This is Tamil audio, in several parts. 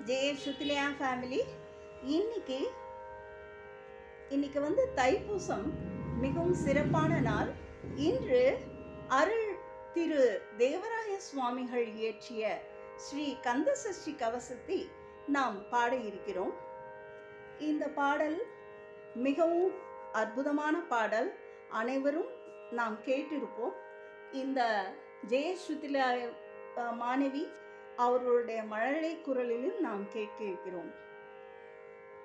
ஜெய சுத்திலியா ஃபேமிலி. இன்னைக்கு வந்து தைப்பூசம், மிகவும் சிறப்பான நாள். இன்று அருள் திரு தேவராய சுவாமிகள் இயற்றிய ஸ்ரீ கந்தசஷ்டி கவசத்தை நாம் பாட இருக்கிறோம். இந்த பாடல் மிகவும் அற்புதமான பாடல், அனைவரும் நாம் கேட்டிருப்போம். இந்த ஜெய சுத்திலியா மாணவி அவர்களுடைய மழலை குரலிலும் நாம் கேட்டிருக்கிறோம்.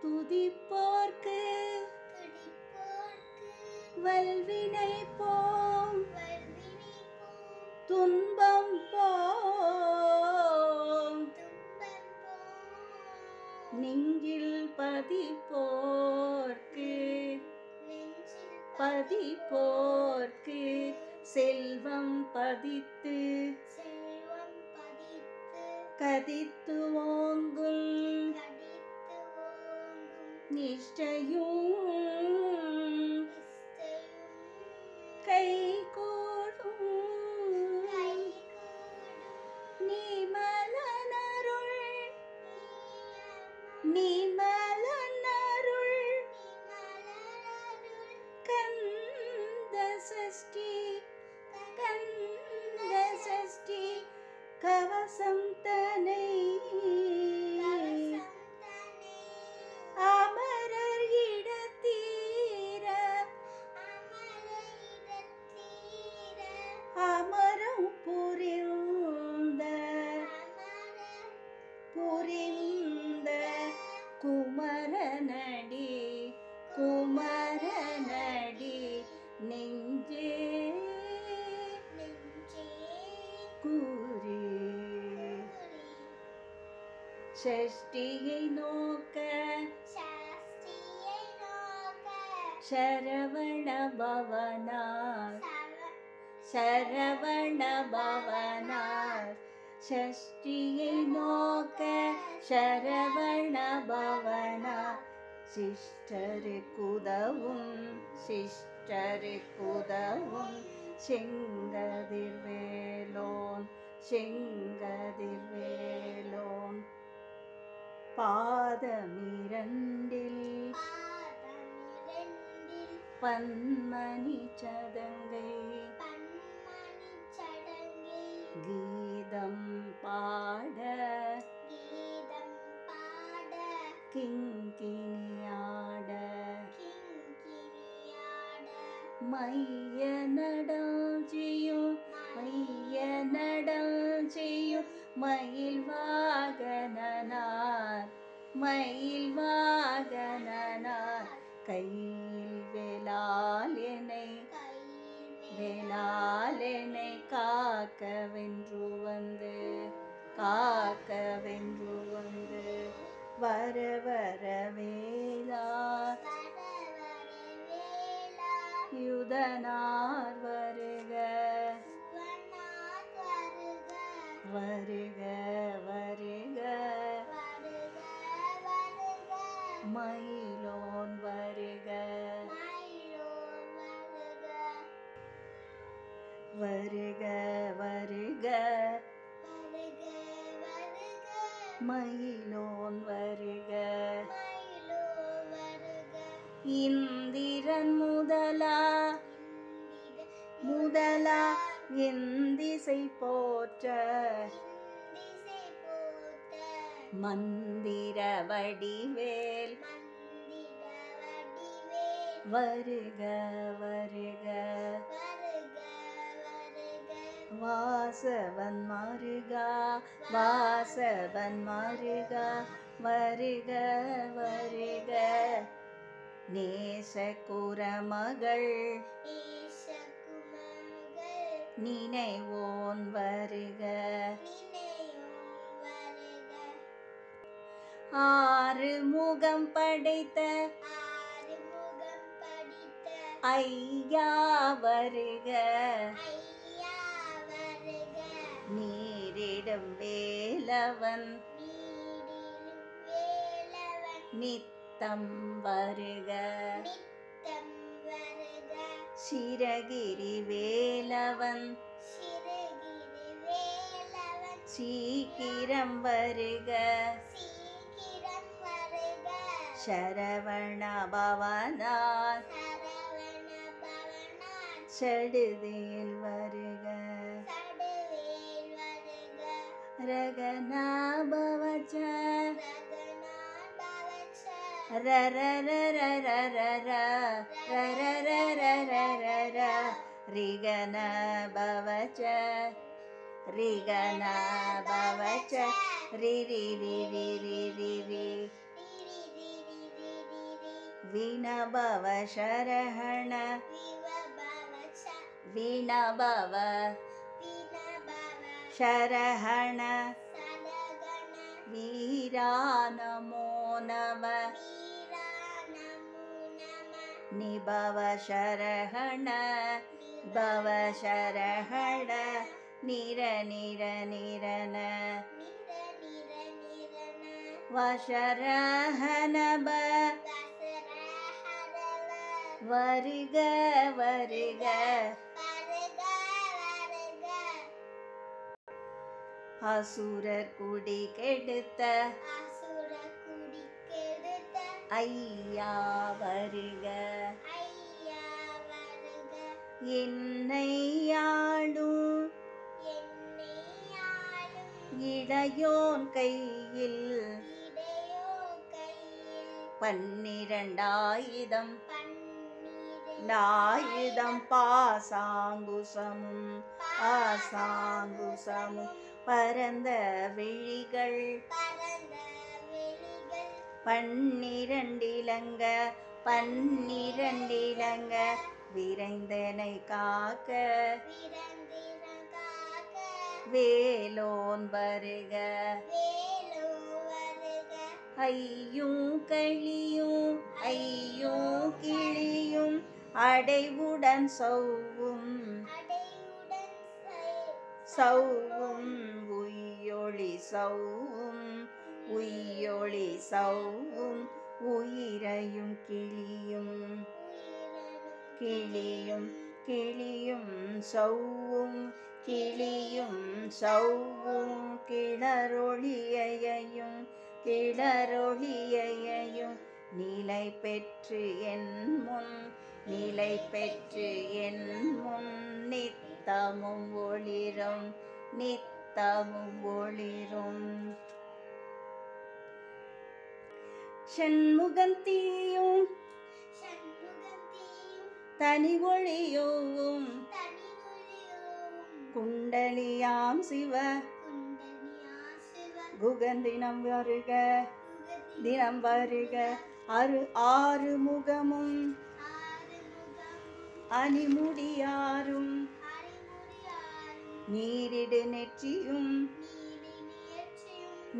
துதிப்போர்க்கு வல்வினை போம், துன்பம் போம், நெஞ்சில் பதிப்போர்க்கு செல்வம் பதித்து கதித்து ஓங்கும் நிஷ்டையும் கைகூடும் நிமலனருள் கந்தசஷ்டி கவசம் தனை அமரர் இடத்தீர அமரம் புரிந்த குமரனடி நெஞ்சே கூறி ஷஷ்டியை நோக்க சரவண பவனார் ஷஷ்டியை நோக்க சரவண பவனார் சிஷ்டருக்குதவும் செங்கதிர்வேலோன் பாதமிரண்டில் பன்மணி சதங்கை கீதம் பாட கிங்கினியாட மைய நடல் செய்யும் மயில் வாகனனார் கையில் வேலால் என்னை காக்க வென்று வந்து வர வேலா யுதனார் வருக மயிலோன் வருக மயிலோன் வருக இந்திரன் முதலா எந்திசை போற்ற மந்திர வடிவேல் வருக வாசவன் மருகா வருக நேசகுரமகள் நினைவோன் வருக ஆறு முகம் படைத்த ஐயா வருக நீரிடும் வேலவன் நித்தம் வருக சிரகிரி வேலவன் சீக்கிரம் வருக சரவண பவனார் சடுதியில் வருக ரகனா பவச்ச ரிகன பவச்ச ரிகன பவச்ச ரி ரி ரி ரி ரி ரி ரி வினபவ சரஹண வினபவ சரஹண வீரா நமோ நம நிபவ சரஹண பவ சரஹண நிர நிர நிரன வசரஹணப வருக வருக அசுரர் குடி கெடுத்த ஐயா வருக என்னை ஆளும் இளையோன் கையில் 12,000 ஆயுதம் பாசாங்குசமும் ஆசாங்குசமும் பரந்த விழிகள் 12 இலங்க 12 இலங்க விரைந்தனை காக்க வேலோன் வருக ஐயும் களியும் ஐயும் கிளியும் அடைவுடன் சௌவும் சௌவும் உய்யொளி சௌவும் உய்யொளி சௌவும் உயிரையும் கிளியும் கிளியும் கிளியும் சௌவும் கிளியும் சௌவும் கிளரொளியையும் கிளரொளியையும் நிலை பெற்று என் முன் நிலை பெற்று என் முன் நித்தமும் ஒளிரும் நித்தமும் ஒளிரும் சண்முகந்தீயும் தனி ஒளியோவும் குண்டலியாம் சிவ குகந்தினம் வருக தினம் வருக ஆறு முகமும் அணிமுடியாரும் நீரிடு நெற்றியும்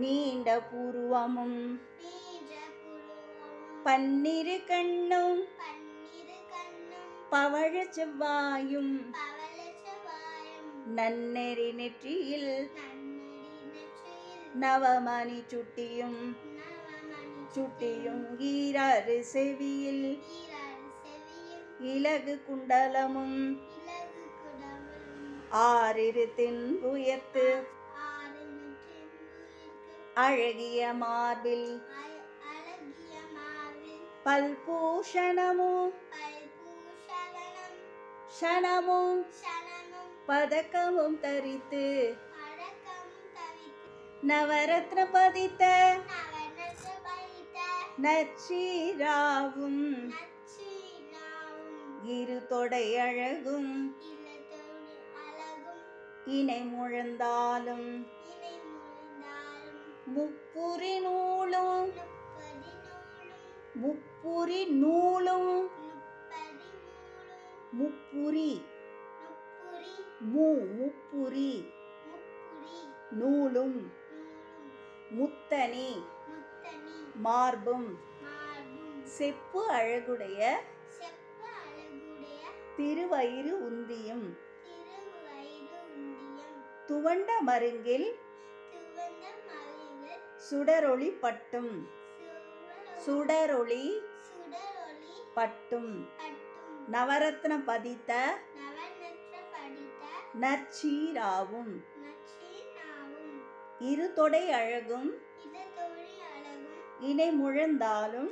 நீண்ட புருவமும் 12 கண்ணும் பவழ செவ்வாயும் நன்னெறி நெற்றியில் நவமணி சுட்டியும் சுட்டியும் ஈராறு செவியில் இலகு குண்டலமும் 6 தென்புயத்து அழகிய மார்பில் பல்பூஷணமும் ஷணமும் பதக்கமும் தரித்து நவரத்ன பதித்த நச்சீராவும் இரு தொடை அழகும் இணை முழந்தாலும் முப்புரி நூலும் முப்புரி நூலும் முப்புரி முப்புரி நூலும் முத்தனி மார்பும் செப்பு அழகுடைய திருவயிறு உந்தியும் துவண்ட மருங்கில் சுடரொளி பட்டும் சுடரொளி பட்டும் நவரத்ன பதித்த நற்சீராவும் இரு தொடை அழகும் இணை முழந்தாலும்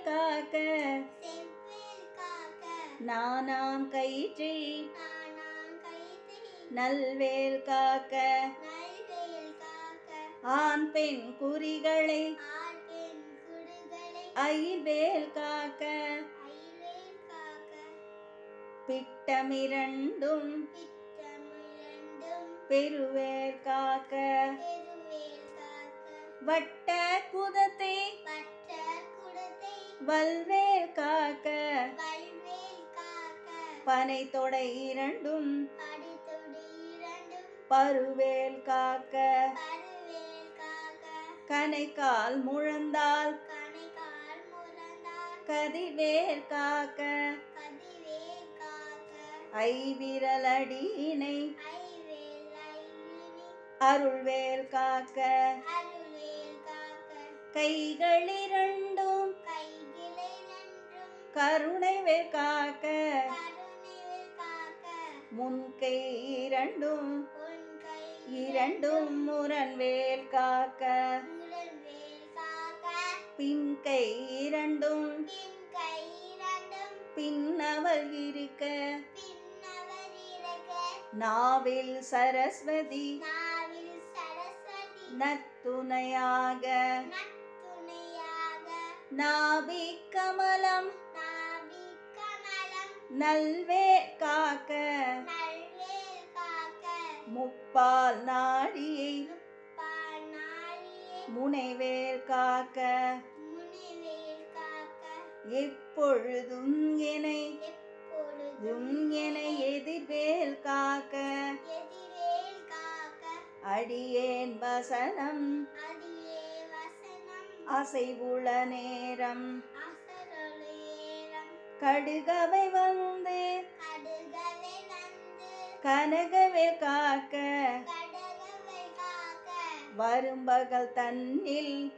செவ்வேல் காக்க நானாம் கயிற்றை நல்வேல் காக்க ஆண் பெண் குறிகளை அயில்வேல் காக்க பிட்டமிரண்டும் பெருவேல் காக்க வட்ட குதத்தை வல்வேல் காக்க பனை தொடை இரண்டும் பருவேல் காக்க கனைக்கால் முழந்தால் கதிர்வேல் காக்க ஐவிரலடியினை அருள்வேல் காக்க கைகளிரண்டும் கருணைவேல் காக்க முன்கை இரண்டும் முரண்வேல் காக்க பின்கை இரண்டும் பின்னவள் இருக்க நாவில் சரஸ்வதி நத்துணையாக நாபி கமலம் நல்வேல் காக்க முப்பால் நாடியை முனைவேல் காக்க எப்பொழுதும் எனை எதிர்வேல் காக்க அடியேன் வசனம் அசைவுள நேரம் கடுகவை வந்து கனகவேல் காக்க வரும்பகல் தன்னில்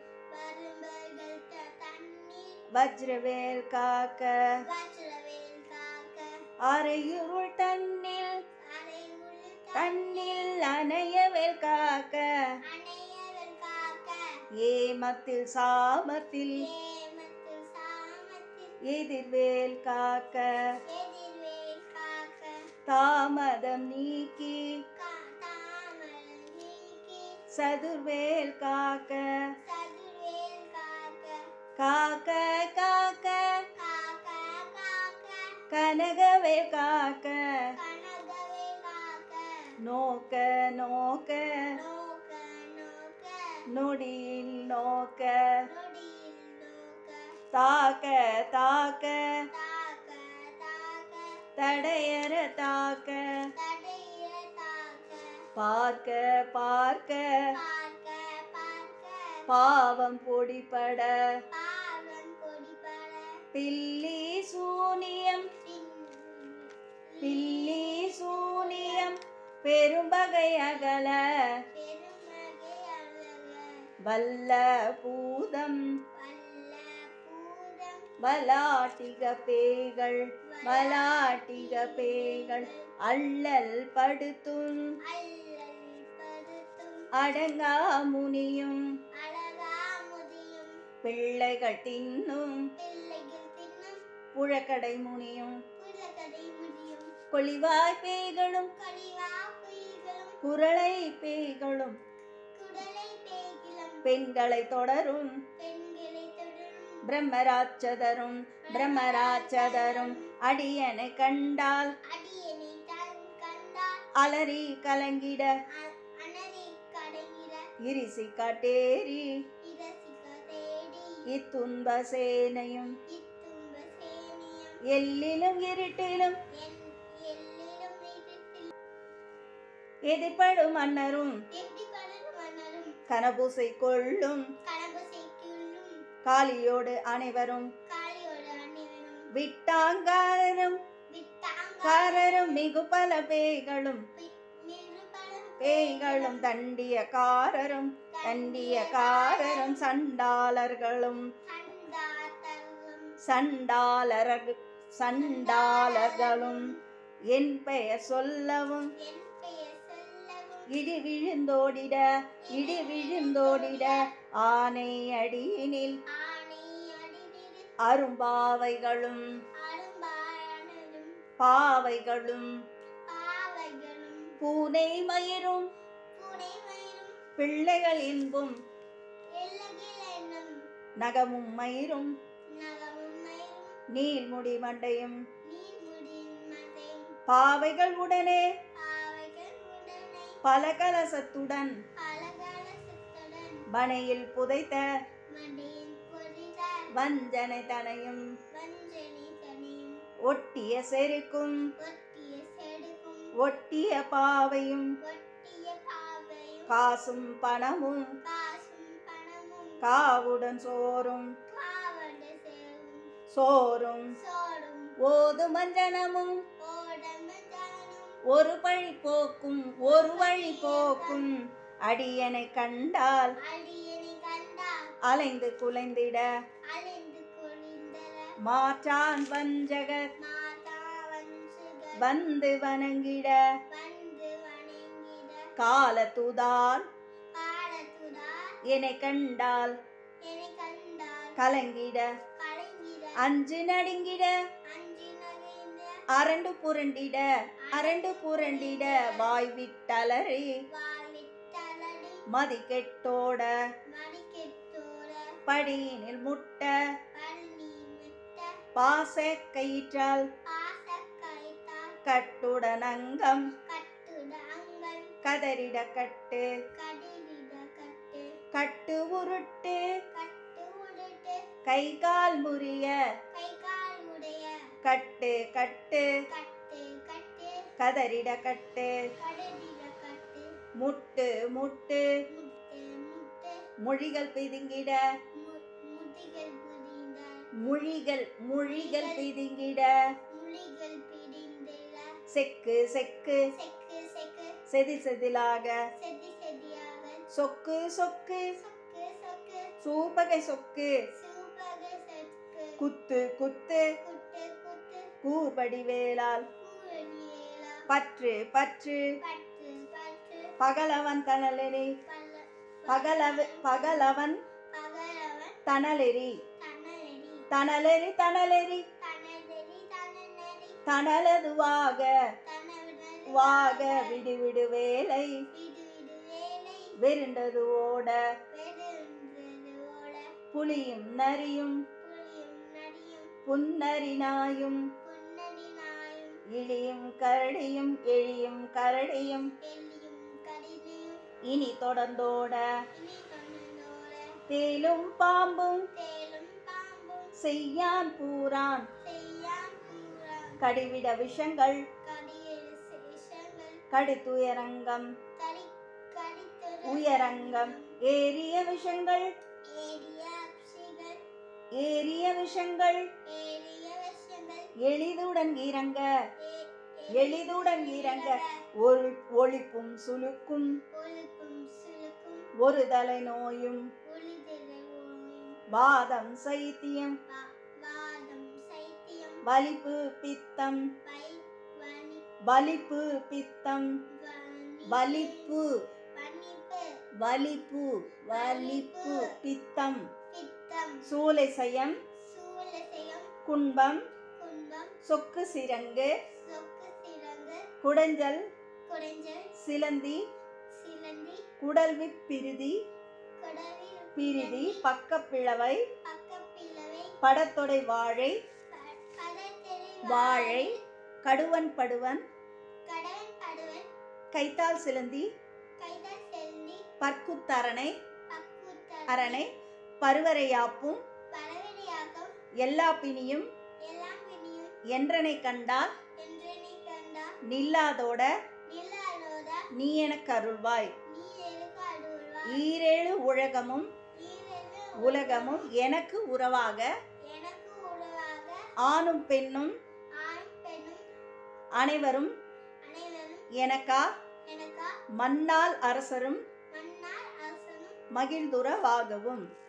வஜ்ரவேல் காக்க அரையுருள் தன்னில் அணையவேல் காக்க ஏமத்தில் சாமத்தில் எதிர்வேல் காக்க தாமதம் நீக்கி சதுர்வேல் காக்க காக்க காக்க கனகவேல் காக்க நோக்க நோக்க நொடியில் நோக்க தாக்க தாக்க தடையற தாக்க பார்க்க பார்க்க பாவம் பொடிபட பில்லி சூனியம் பெரும்பகை அகல வல்ல பூதம் வலாட்டிக பேய்கள் அல்லல் படுத்தும் அடங்கா முனியும் பிள்ளைகள் தின்னும் புழக்கடை முனியும் கொளிவாய் பேய்களும் குரலை பேய்களும் பெண்களை தொடரும் பிரம்மராட்சதரும் அடியனை கண்டால் அலறி கலங்கிட இரிசி காட்டேரி இத்துன்ப சேனையும் எல்லிலும் இருட்டிலும் எதிர்படும் மன்னரும் கனபூசை கொள்ளும் காளியோடு அனைவரும் விட்டாங்காரரும் மிகு பல பேய்களும் தண்டியக்காரரும் சண்டாளர்களும் என் பெயர் சொல்லவும் இடி விழுந்தோடிட ஆனை அடியினில் அரும்பாவைகளும் பாவைகளும் பூனை மயிரும் பிள்ளைகள் இன்பும் நகமும் மயிரும் நீள்முடி மண்டையும் பாவைகள் உடனே பல கலசத்துடன் மனையில் புதைத்த வஞ்சனை தனையும் ஒட்டிய செருக்கும் ஒட்டிய பாவையும் காசும் பணமும் காவுடன் சோறும் ஓது மஞ்சனமும் ஒரு பழி போக்கும் ஒரு வழி போக்கும் அடியனை கண்டால் அலைந்து குலைந்திட மாற்றான் வஞ்சகர் வந்து வணங்கிட காலத்துதால் என்னை கண்டால் கலங்கிட அஞ்சு நடுங்கிட அரண்டு புரண்டிட வாய் விட்டலறி மதி கெட்டோட படியினில் முட்ட பாச கயிற்றால் கட்டுடன் அங்கம் கதறிட கட்டு கட்டு உருட்டு கை கால் முறிய கட்டு கட்டு கதறிட கட்டு முட்டு முட்டு மொழிகள் பிதுங்கிட மொழிகள் பிதுங்கிட செக்கு செக்கு செதி செதிலாக சொக்கு சொக்கு சூப்பகை சொக்கு குத்து குத்து கூபடி வேளால் பற்று பற்று பகலவன் தனலெறி பகலவன் தனலெறி தனலெறி தனலெறி தனலதுவாக விடுவிடு வேலை வெருண்டது ஓட புலியும் நரியும் புன்னரினாயும் இழியும் கரடியும் இனி தொடர்ந்தோட தேலும் பாம்பும் செய்யான் பூரான் கடிவிட விஷங்கள் கடித்துயரங்கம் ஏறிய விஷங்கள் எளிதுடன் இறங்க ஒளிப்பும் சுலுக்கும் ஒரு தலை நோயும் வாதம் சைத்தியம் வலிப்பு பித்தம் பித்தம் சூலை சயம் குன்பம் சொக்கு சிரங்கு குடஞ்சல் சிலந்தி குடல்வி பிரிதி பக்கப்பிளவை படத்தொடை வாழை கடுவன் படுவன் கைத்தால் சிலந்தி பற்குத்தரணை பருவரையாப்பும் எல்லா பிணியும் என்றனை கண்டால் நில்லாதோட நீ எனக்கு அருள்வாய் ஈரேழு உலகமும் எனக்கு உறவாக ஆணும் பெண்ணும் அனைவரும் எனக்கா மன்னால் அரசரும் மகிழ்ந்துறவாகவும்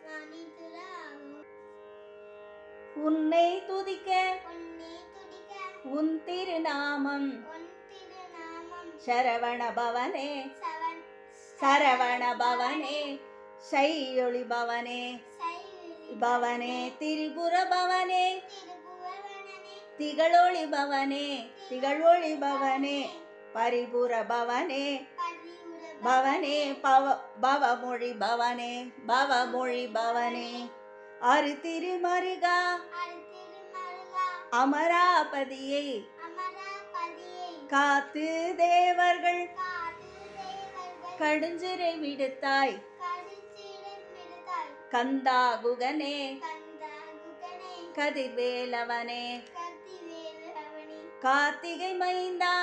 உன்னை துதிக்க உன் திருநாமம் சரவண பவனே சையொளி பவனே பவனே திரிபுர பவனே திகழொளி பவனே திகழொளி பவனே பரிபுர பவனே பவனே பவமொழி பவனே பவமொழி பவனே அரு திருமருகா அமராபதியை காத்து தேவர்கள் கடுஞ்சிறை விடுத்தாய் கந்தா குகனே கதிர்வேலவனே கார்த்திகை மைந்தா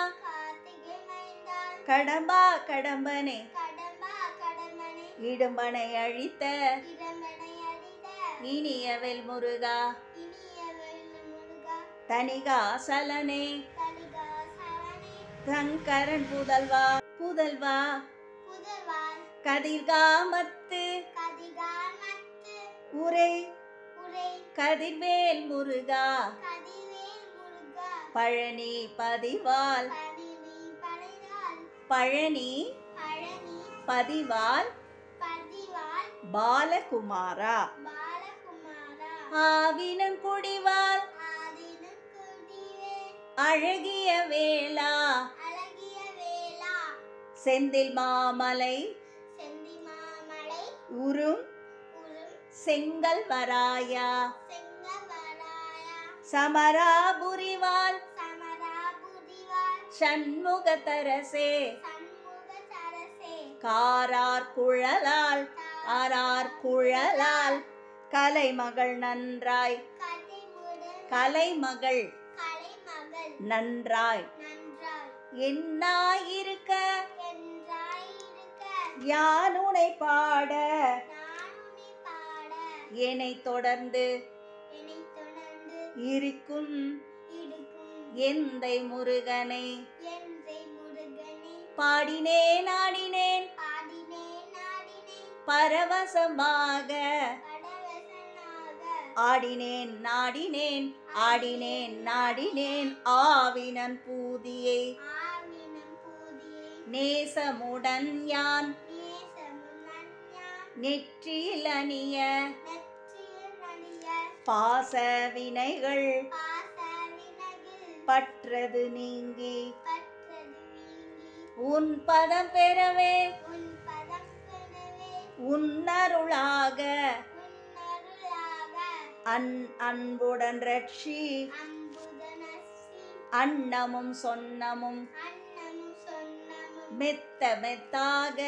கடம்பா கடம்பனே இடும்பனை அழித்த இனியவெல் முருகா தணிகாசலனே சங்கரன் புதல்வா புதல்வா கதிர்காமத்து உரை கதிர்வேல் முருகா பழனி பதிவால் பழனி பதிவால் பாலகுமாரா ஆவினன் குடிவால் அழகிய வேளா செந்தில் மாமலை உறும் செங்கல் வராயா சமராபுரிவால் சண்முகதரசே காரார் குழலால் கலைமகள் நன்றாய் கலைமகள் நன்றாய் என்னாயிருக்க யானுனை பாட என்னை தொடர்ந்து இருக்கும் எந்தை முருகனை பாடினேன் ஆடினேன் பரவசமாக ஆடினேன் நாடினேன் ஆடினேன் நாடினேன் ஆவினன் பூதியை நேசமுடன் யான் நெற்றியில் அணிய பாச வினைகள் பற்றது நீங்கி உன் பதம் பெறவே உன்னருளாக அன்புடன் ரட்சி அன்னமும் சொன்னமும் மெத்த மெத்தாக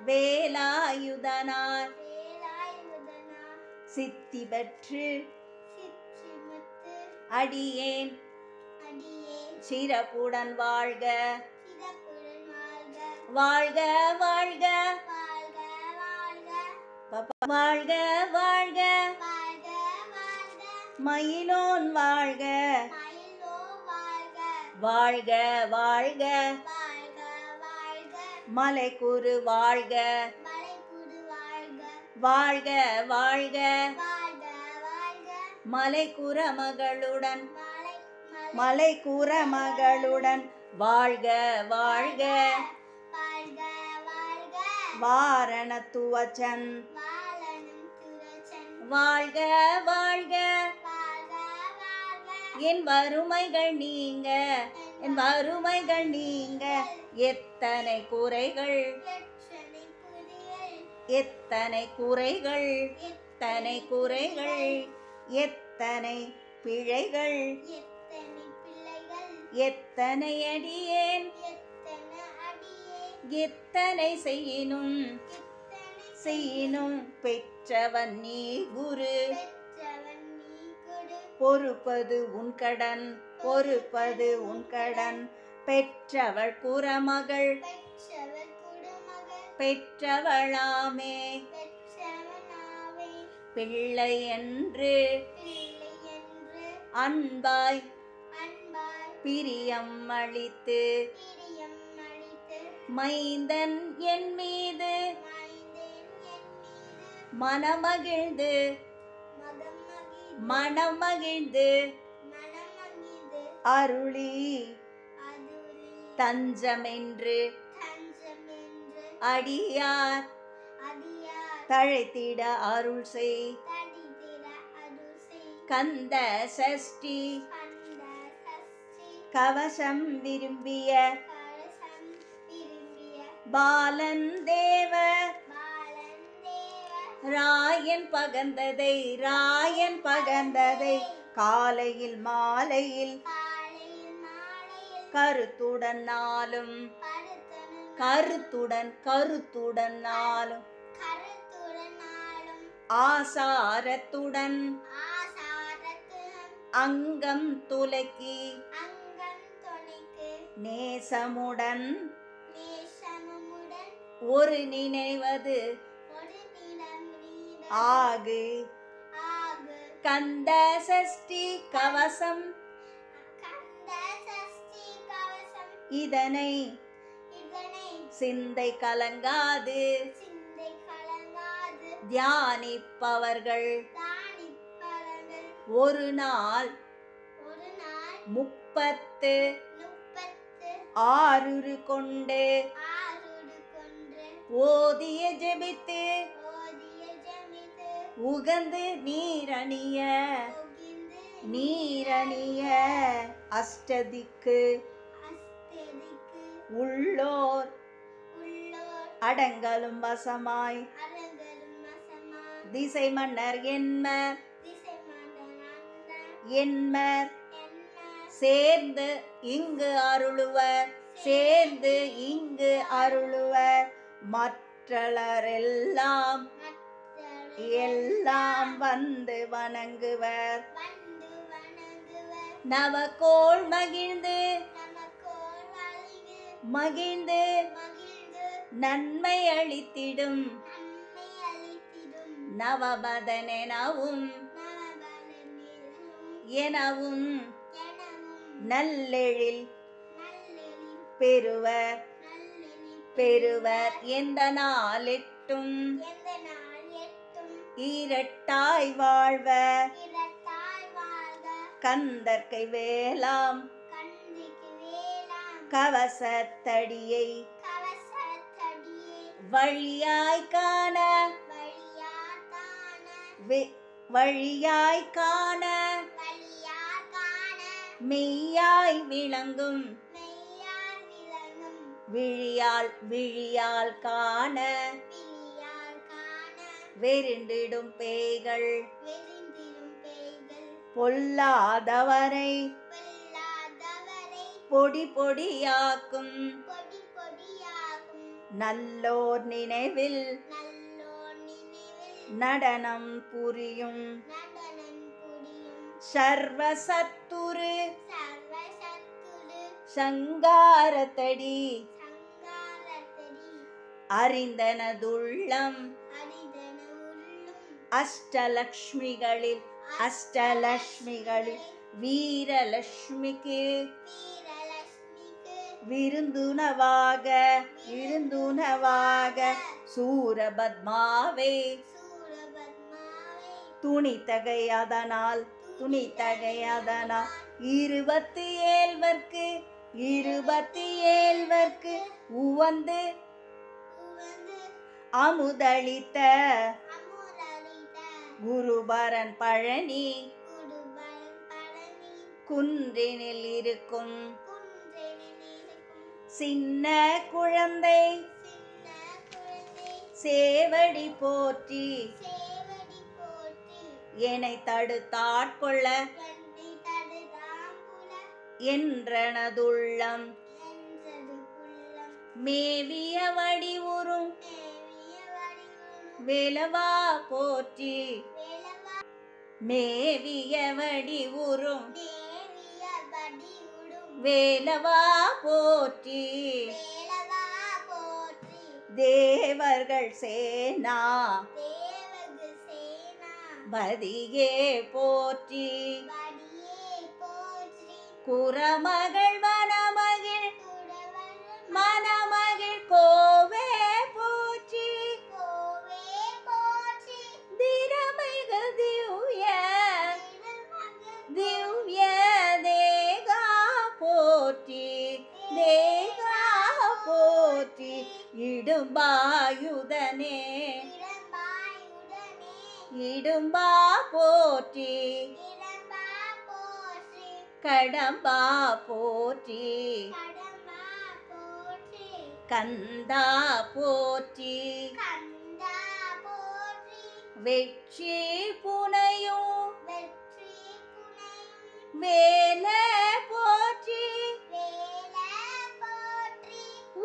வேலாயுதனார் சித்தி பெற்று அடியேன் சிறப்புடன் வாழ்க வாழ்க வாழ்க வாழ்க வாழ்க மயிலோன் வாழ்க வாழ்க வாழ்க மலைக்குரு வாழ்க வாழ்க வாழ்க மலைக்குறமகளுடன் மலைக்குறமகளுடன் வாழ்க வாழ்க வாரணத்துவச்சன் வாழ்க வாழ்க என் வறுமைகள் நீங்க என் வறுமைகள் நீங்க எத்தனை குறைகள் எத்தனை குறைகள் எத்தனை குறைகள் எத்தனை பிழைகள் எத்தனை அடியேன் எத்தனை செய்யினும் செய்யினும் பெற்றவன் நீ குரு பொறுப்பது உன் கடன் பொறுப்பது உன் கடன் பெற்றவள் குறமகள் பெற்றவளாமே பிள்ளை என்று அன்பாய் பிரியம் அளித்து மைந்தன் என் மீது மனமகிழ்ந்து மனமகிழ்ந்து அருளி தஞ்சமென்று அடியார் தழைத்திட அருள் செய் கந்த சஷ்டி கவசம் விரும்பிய பாலன் தேவ ராயன் பகந்ததை காலையில் மாலையில் கருத்துடன் நாளும் நாளும் ஆசாரத்துடன் அங்கம் துலக்கி நேசமுடன் ஒரு நினைவது ஆகு கந்த சஷ்டி கவசம் இதனை சிந்தை கலங்காது தியானிப்பவர்கள் ஒரு நாள் 36 கொண்டு ஓதிய ஜெபித்து உகந்து நீரணிய அஷ்டதிக்கு உள்ளோர் அடங்கலும் வசமாய் திசை மன்னர் என்மர் சேர்ந்து இங்கு அருளுவர் மற்றலரெல்லாம் வந்து வணங்குவர் நவகோள் மகிழ்ந்து நன்மை அளித்திடும் நவபதனெனவும் நல்லெழில் பெறுவர் எந்த நாளிட்டும் இரட்டாய் வாழ்வர் கந்தர்க்கை வேலாம் கவசத்தடியை வழியாய் காண மெய்யாய் விளங்கும் விழியால் காண வெறிண்டிடும் பேய்கள் பொல்லாதவரை பொடியாக்கும் நல்லோர் நினைவில் நடனம் புரியும் சர்வசத்துரு சங்காரத்தடி அறிந்தனதுள்ளம் அஷ்டலக்ஷ்மிகளில் வீரலட்சுமிக்கு விருந்துணவாக சூரபத்மாவே துணித்தகையதனால் 27 உவந்து அமுதளித்த குருபரன் பழனி குன்றினில் இருக்கும் சின்ன குழந்தை சேவடி போற்றி என்னை தடுத்தாட்கொள்ள என்றனதுள்ளம் மேவிய வடிவுறும் வேலவா போற்றி மேவிய வடிவுறும் வேலவா போற்றி தேவர்கள் சேனா பதியே போற்றி குரமகள் மணமகிழ் கோவே போற்றி திரமைகள் திவ்ய தேகா போற்றி இடும்பாயுதனே இடும்பா போற்றி கடம்பா போற்றி கந்தா போற்றி வெற்றி புனையும் வேல போற்றி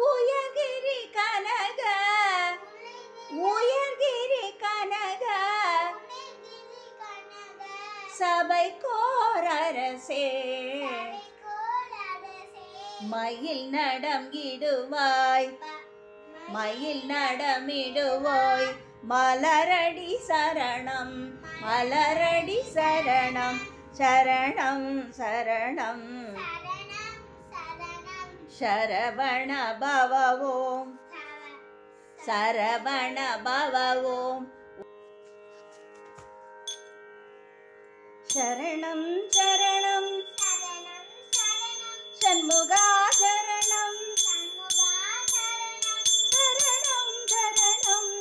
உயர்கிரி கனக உயர்கிரி கனக சபை கோரரசே மயில் நடம் இடுவாய் மயில் நடமிடுவாய் மலரடி சரணம் மலரடி சரணம் சரணம் சரணம் சரவண பவவோம் சரவண பவவோம் சரணம் சரணம் சண்முகா சரணம் சரணம் சரணம்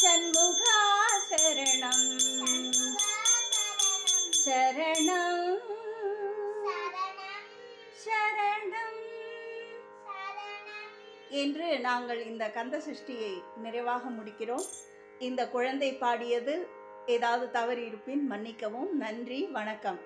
சண்முகா சரணம் சரணம் சரணம் என்று நாங்கள் இந்த கந்த சஷ்டியை நிறைவாக முடிக்கிறோம். இந்த குழந்தை பாடியது ஏதாவது தவறு இருப்பின் மன்னிக்கவும். நன்றி, வணக்கம்.